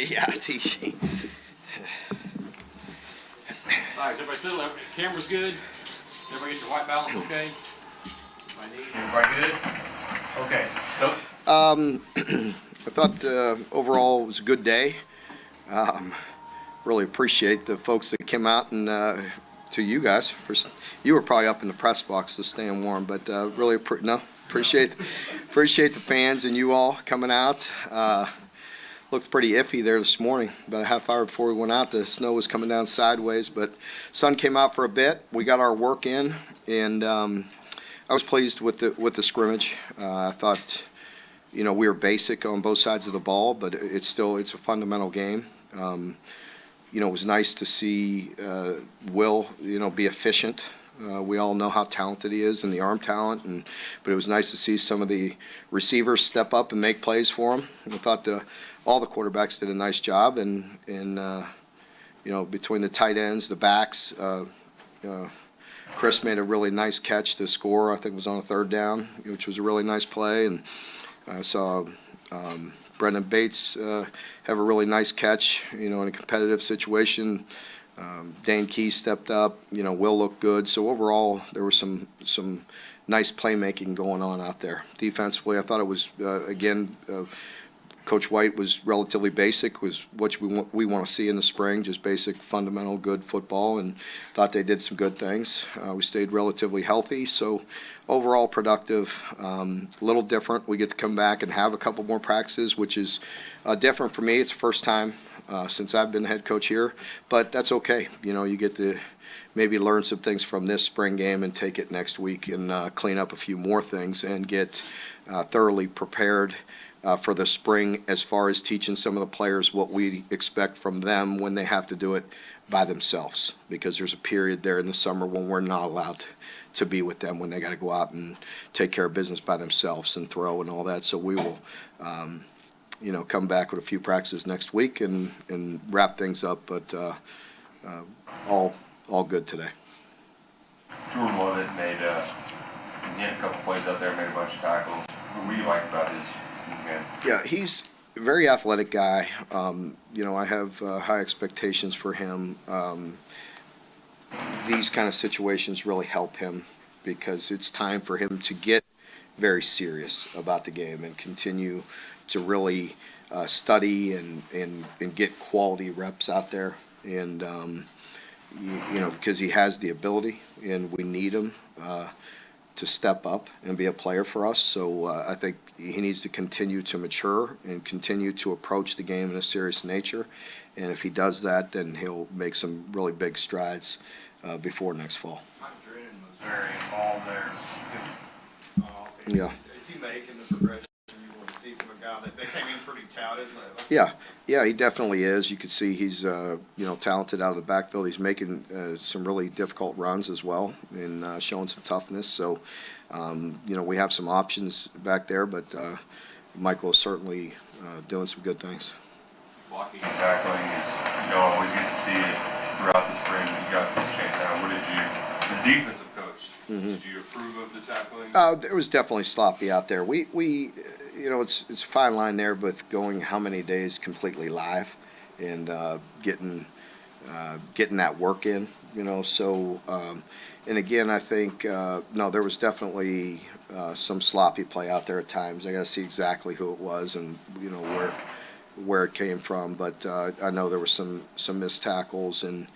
Yeah, TC. All right, is everybody still? Camera's good? Everybody get your white balance okay? Everybody good? Okay. Coach? I thought overall it was a good day. Really appreciate the folks that came out and to you guys. You were probably up in the press box, so staying warm, but really appreciate the fans and you all coming out. Looked pretty iffy there this morning. About a half hour before we went out, the snow was coming down sideways, but sun came out for a bit. We got our work in, and I was pleased with the scrimmage. I thought, we were basic on both sides of the ball, but it's a fundamental game. It was nice to see Will, be efficient. We all know how talented he is and the arm talent, but it was nice to see some of the receivers step up and make plays for him. I thought all the quarterbacks did a nice job, and between the tight ends, the backs, Chris made a really nice catch to score. I think it was on a third down, which was a really nice play, and I saw Brendan Bates have a really nice catch, in a competitive situation. Dane Key stepped up. Will looked good. So overall, there was some nice playmaking going on out there. Defensively, I thought it was again. Coach White was relatively basic, was what we want to see in the spring, just basic, fundamental, good football, and thought they did some good things. We stayed relatively healthy, so overall productive. A little different. We get to come back and have a couple more practices, which is different for me. It's the first time since I've been head coach here, but that's okay. You get to maybe learn some things from this spring game and take it next week and clean up a few more things and get thoroughly prepared for the spring as far as teaching some of the players what we expect from them when they have to do it by themselves, because there's a period there in the summer when we're not allowed to be with them, when they got to go out and take care of business by themselves and throw and all that. So we will come back with a few practices next week and wrap things up, but all good today. Jordan Lovett made a couple plays out there, made a bunch of tackles. What do you like about his game? Yeah, he's a very athletic guy. I have high expectations for him. These kind of situations really help him because it's time for him to get very serious about the game and continue to really study and get quality reps out there. And, because he has the ability and we need him to step up and be a player for us. So I think he needs to continue to mature and continue to approach the game in a serious nature. And if he does that, then he'll make some really big strides before next fall. Mike Drennan was very involved there. Yeah. Is he making the progression you want to see from a guy that they came in pretty touted? Yeah, he definitely is. You could see he's talented out of the backfield. He's making some really difficult runs as well and showing some toughness. So we have some options back there, but Michael is certainly doing some good things. Blocking and tackling is, always get to see it throughout the spring. You got this chance now. What did you, as defensive coach, did you approve of the tackling? There was definitely sloppy out there. We it's a fine line there with going how many days completely live and getting that work in, So, and again, I think there was definitely some sloppy play out there at times. I got to see exactly who it was and where it came from. But I know there were some missed tackles and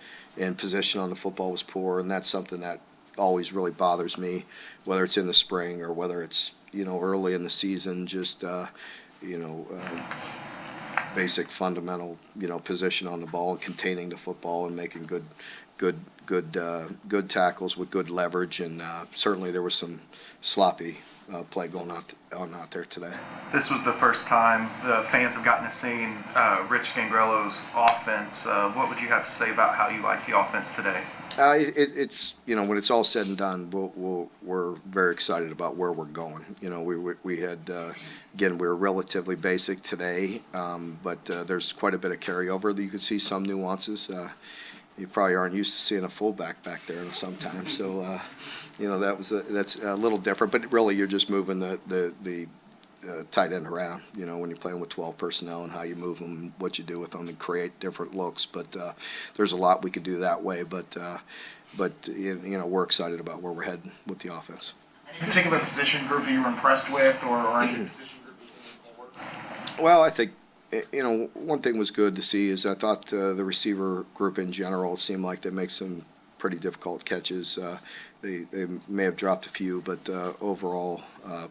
position on the football was poor, and that's something that always really bothers me, whether it's in the spring or whether it's early in the season. Just basic fundamental position on the ball and containing the football and making good tackles with good leverage, and certainly there was some sloppy play going on out there today. This was the first time the fans have gotten to see Rich Scangrello's offense. What would you have to say about how you like the offense today? It's when it's all said and done, we're very excited about where we're going. We had again, we were relatively basic today, but there's quite a bit of carryover. You could see some nuances. You probably aren't used to seeing a fullback back there sometimes, so that's a little different. But really, you're just moving the tight end around, when you're playing with 12 personnel and how you move them, what you do with them and create different looks. But there's a lot we could do that way. But we're excited about where we're heading with the offense. Any particular position group you were impressed with, or any position group you think will work? Well, I think, one thing was good to see is I thought the receiver group in general seemed like they make some pretty difficult catches. They may have dropped a few, but overall,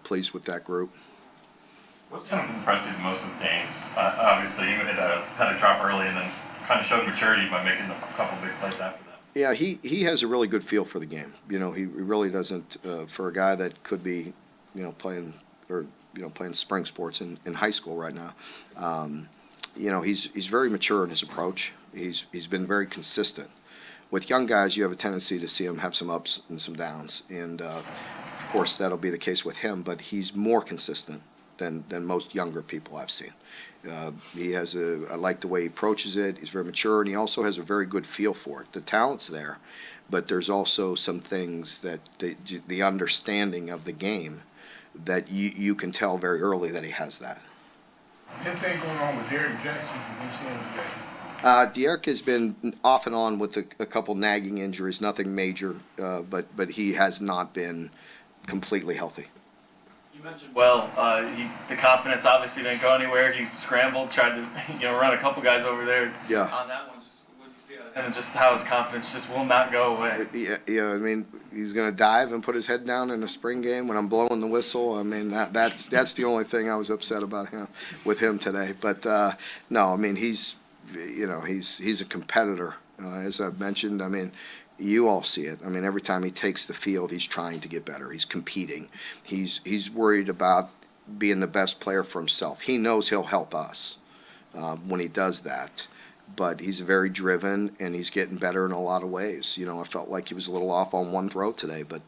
pleased with that group. What's kind of impressed you the most with Dane? Obviously, you had a drop early and then kind of showed maturity by making a couple big plays after that. Yeah, he has a really good feel for the game. He really doesn't, for a guy that could be, playing spring sports in high school right now. He's very mature in his approach. He's been very consistent. With young guys, you have a tendency to see him have some ups and some downs, and of course that'll be the case with him. But he's more consistent than most younger people I've seen. I like the way he approaches it. He's very mature, and he also has a very good feel for it. The talent's there, but there's also some things that the understanding of the game that you can tell very early that he has that. Anything going on with Derek Jackson? We see him today. Derek has been off and on with a couple nagging injuries, nothing major, but he has not been completely healthy. You mentioned the confidence obviously didn't go anywhere. He scrambled, tried to run a couple guys over there. Yeah. On that one, just what did you see out of him, and just how his confidence just will not go away. Yeah. I mean, he's going to dive and put his head down in a spring game when I'm blowing the whistle. I mean, that's the only thing I was upset about with him today. But no, I mean he's a competitor, as I've mentioned. I mean, you all see it. I mean, every time he takes the field, he's trying to get better. He's competing. He's worried about being the best player for himself. He knows he'll help us when he does that. But he's very driven, and he's getting better in a lot of ways. I felt like he was a little off on one throw today, but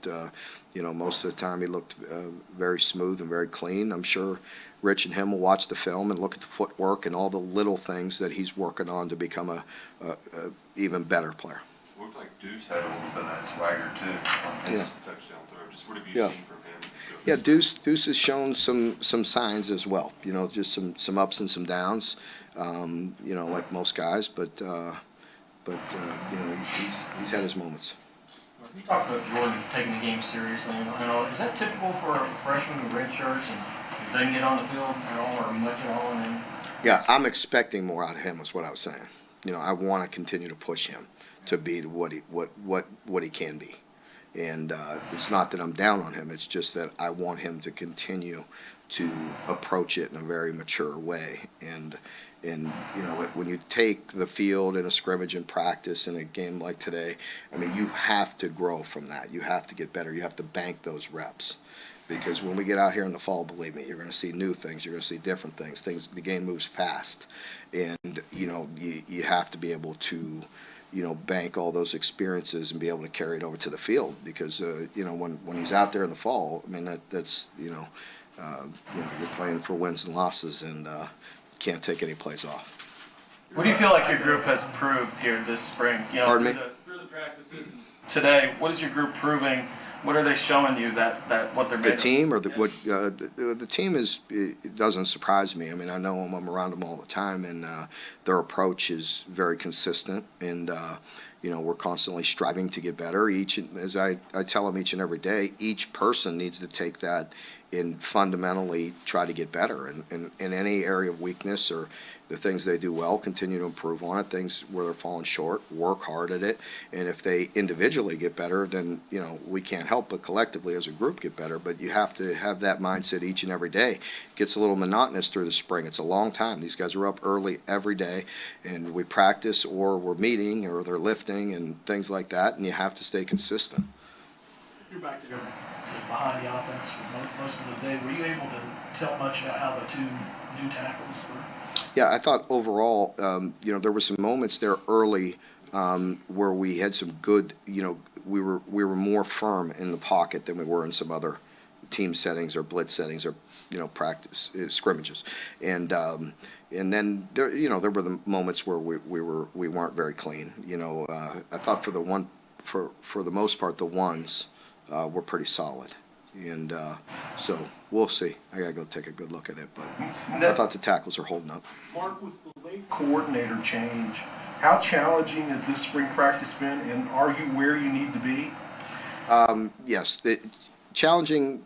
most of the time he looked very smooth and very clean. I'm sure Rich and him will watch the film and look at the footwork and all the little things that he's working on to become a even better player. Looked like Deuce had a little bit of that swagger too on his touchdown throw. Just what have you seen from him? Yeah, Deuce has shown some signs as well. Just some ups and some downs. Like most guys, but he's had his moments. You talked about Jordan taking the game seriously. Is that typical for a freshman with red shirts and doesn't get on the field at all or much at all? And then Yeah, I'm expecting more out of him. Is what I was saying. I want to continue to push him to be what he can be, and it's not that I'm down on him. It's just that I want him to continue to approach it in a very mature way. And when you take the field in a scrimmage in practice in a game like today, I mean, you have to grow from that. You have to get better. You have to bank those reps. Because when we get out here in the fall, believe me, you're going to see new things. You're going to see different things. The game moves fast. And, you have to be able to, bank all those experiences and be able to carry it over to the field. Because, when he's out there in the fall, I mean, that's you're playing for wins and losses, and can't take any plays off. What do you feel like your group has proved here this spring? Pardon me? Through the practices and today, what is your group proving? What are they showing you that what they're made The team, or of? the team it doesn't surprise me. I mean, I know them. I'm around them all the time, and their approach is very consistent. And we're constantly striving to get better. As I tell them each and every day, each person needs to take that and fundamentally try to get better. And in any area of weakness or the things they do well, continue to improve on it. Things where they're falling short, work hard at it. And if they individually get better, then, we can't help but collectively as a group get better. But you have to have that mindset each and every day. It gets a little monotonous through the spring. It's a long time. These guys are up early every day, and we practice or we're meeting or they're lifting and things like that, and you have to stay consistent. You're back there behind the offense for most of the day. Were you able to tell much about how the two new tackles were? Yeah, I thought overall, there were some moments there early where we had some good, we were more firm in the pocket than we were in some other team settings or blitz settings or, practice scrimmages. And then there were the moments where we weren't very clean. I thought for the most part, the ones were pretty solid. And so we'll see. I got to go take a good look at it, but I thought the tackles are holding up. Mark, with the late coordinator change, how challenging has this spring practice been, and are you where you need to be? Yes, challenging.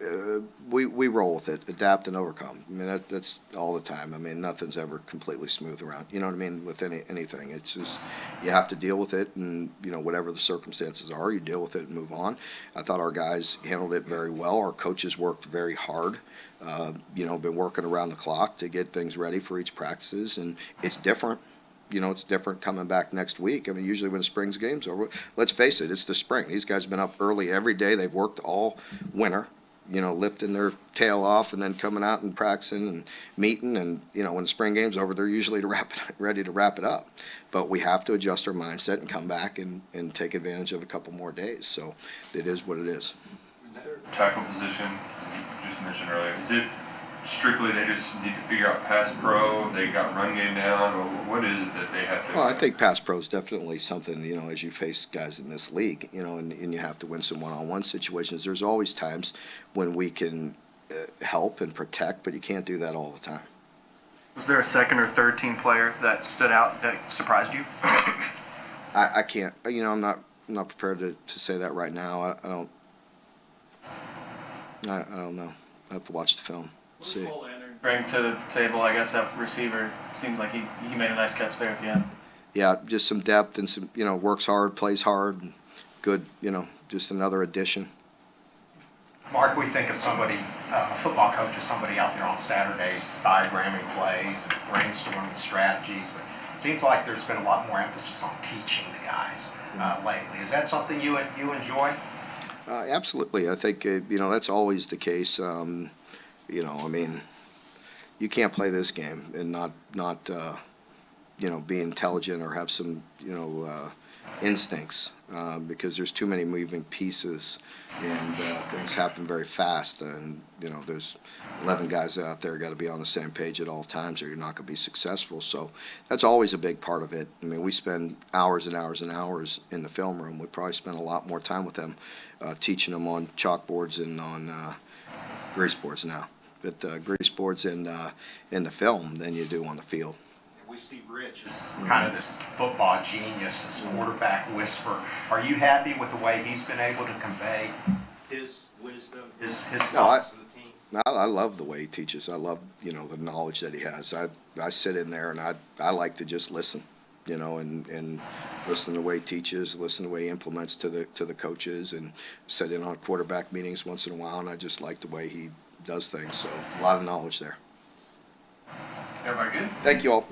We roll with it, adapt and overcome. I mean that's all the time. I mean nothing's ever completely smooth around. You know what I mean with anything. It's just you have to deal with it, and whatever the circumstances are, you deal with it and move on. I thought our guys handled it very well. Our coaches worked very hard. Been working around the clock to get things ready for each practices, and it's different. It's different coming back next week. I mean, usually when the spring's game's over, let's face it, it's the spring. These guys have been up early every day. They've worked all winter, lifting their tail off and then coming out and practicing and meeting. And, when the spring game's over, they're usually ready to wrap it up. But we have to adjust our mindset and come back and take advantage of a couple more days. So it is what it is. Tackle position, you just mentioned earlier, is it strictly they just need to figure out pass pro, they got run game down, or what is it that they have to? Well, I think pass pro is definitely something, as you face guys in this league, and you have to win some one-on-one situations. There's always times when we can help and protect, but you can't do that all the time. Was there a second or third team player that stood out that surprised you? I can't, I'm not prepared to say that right now. I don't know. I have to watch the film. See. Bring to the table, I guess, that receiver seems like he made a nice catch there at the end. Yeah, just some depth and some, works hard, plays hard, and good, just another addition. Mark, we think of somebody, a football coach, as somebody out there on Saturdays diagramming plays and brainstorming strategies, but it seems like there's been a lot more emphasis on teaching the guys lately. Is that something you enjoy? Absolutely. I think, that's always the case. I mean, you can't play this game and not be intelligent or have some, instincts because there's too many moving pieces and things happen very fast. And, there's 11 guys out there got to be on the same page at all times or you're not going to be successful. So that's always a big part of it. I mean, we spend hours and hours and hours in the film room. We probably spend a lot more time with them teaching them on chalkboards and on grease boards now. But grease boards in the film than you do on the field. We see Rich as kind of this football genius, this quarterback whisperer. Are you happy with the way he's been able to convey his wisdom, his thoughts to the team? I love the way he teaches. I love, the knowledge that he has. I sit in there and I like to just listen, and listen to the way he teaches, listen to the way he implements to the coaches, and sit in on quarterback meetings once in a while, and I just like the way he does things. So a lot of knowledge there. Everybody good? Thank you all.